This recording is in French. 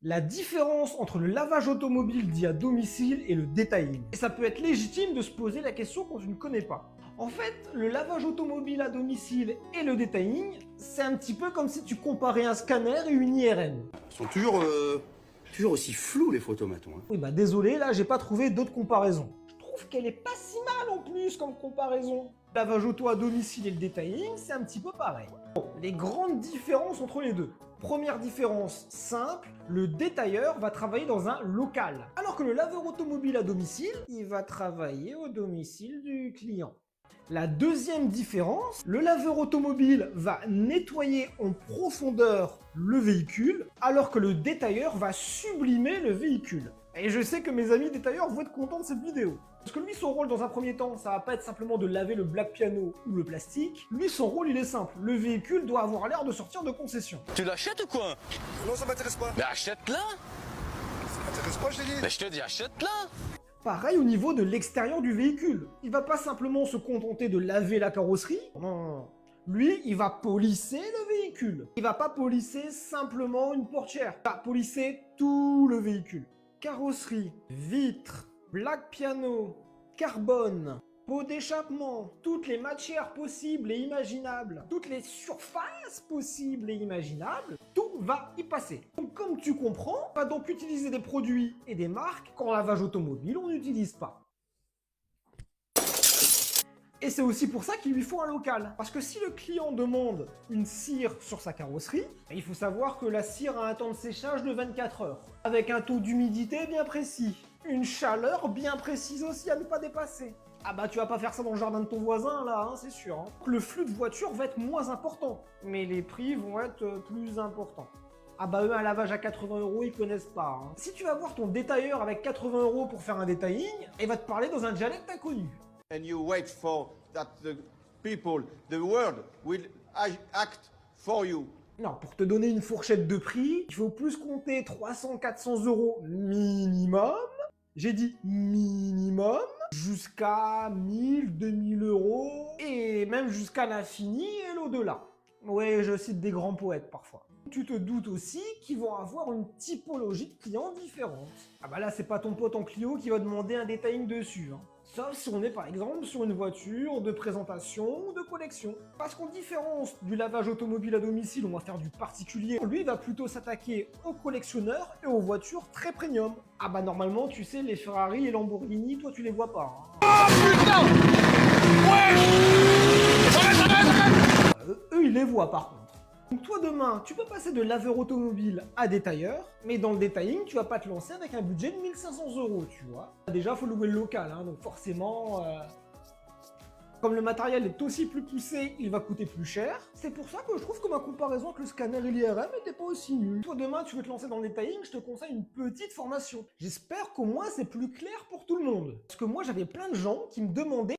La différence entre le lavage automobile dit à domicile et le detailing. Et ça peut être légitime de se poser la question quand tu ne connais pas. En fait, le lavage automobile à domicile et le detailing, c'est un petit peu comme si tu comparais un scanner et une IRM. Ils sont toujours aussi flous les photomatons. Hein. Oui bah désolé, là j'ai pas trouvé d'autres comparaisons. Je trouve qu'elle est pas si mal en plus comme comparaison. Le lavage auto à domicile et le detailing, c'est un petit peu pareil. Bon, les grandes différences entre les deux. Première différence simple, le détailleur va travailler dans un local. Alors que le laveur automobile à domicile, il va travailler au domicile du client. La deuxième différence, le laveur automobile va nettoyer en profondeur le véhicule, alors que le détailleur va sublimer le véhicule. Et je sais que mes amis détailleurs vont être contents de cette vidéo. Parce que lui, son rôle dans un premier temps, ça va pas être simplement de laver le black piano ou le plastique. Lui, son rôle, il est simple. Le véhicule doit avoir l'air de sortir de concession. Tu l'achètes ou quoi? Non, ça m'intéresse pas. Ben achète-la. Ça m'intéresse pas, je t'ai dit. Ben je te dis achète-la. Pareil au niveau de l'extérieur du véhicule. Il va pas simplement se contenter de laver la carrosserie. Non. Lui, il va polisser le véhicule. Il va pas polisser simplement une portière. Il va polisser tout le véhicule. Carrosserie, vitres, black piano, carbone, pot d'échappement, toutes les matières possibles et imaginables, toutes les surfaces possibles et imaginables, tout va y passer. Donc comme tu comprends, on va donc utiliser des produits et des marques qu'en lavage automobile on n'utilise pas. Et c'est aussi pour ça qu'il lui faut un local. Parce que si le client demande une cire sur sa carrosserie, il faut savoir que la cire a un temps de séchage de 24 heures, avec un taux d'humidité bien précis, une chaleur bien précise aussi à ne pas dépasser. Ah bah tu vas pas faire ça dans le jardin de ton voisin là, hein, c'est sûr. Hein. Le flux de voitures va être moins important, mais les prix vont être plus importants. Ah bah eux, un lavage à 80 €, ils connaissent pas. Hein. Si tu vas voir ton détailleur avec 80 € pour faire un detailing, il va te parler dans un dialecte inconnu. And you wait for that the people, the world will act for you. Non, pour te donner une fourchette de prix, il faut plus compter 300-400 € minimum. J'ai dit minimum, jusqu'à 1000-2000 € et même jusqu'à l'infini et l'au-delà. Ouais, je cite des grands poètes parfois. Tu te doutes aussi qu'ils vont avoir une typologie de clients différente. Ah bah là, c'est pas ton pote en Clio qui va demander un detailing dessus. Hein. Sauf si on est par exemple sur une voiture de présentation ou de collection. Parce qu'en différence du lavage automobile à domicile, on va faire du particulier. Lui, il va plutôt s'attaquer aux collectionneurs et aux voitures très premium. Ah bah normalement, tu sais, les Ferrari et Lamborghini, toi tu les vois pas. Hein. Eux, ils les voient par contre. Donc toi demain, tu peux passer de laveur automobile à détailleur, mais dans le detailing, tu vas pas te lancer avec un budget de 1500 €, tu vois. Déjà, il faut louer le local, hein, donc forcément, comme le matériel est aussi plus poussé, il va coûter plus cher. C'est pour ça que je trouve que ma comparaison avec le scanner et l'IRM n'était pas aussi nulle. Toi demain, tu veux te lancer dans le detailing, je te conseille une petite formation. J'espère qu'au moins c'est plus clair pour tout le monde. Parce que moi, j'avais plein de gens qui me demandaient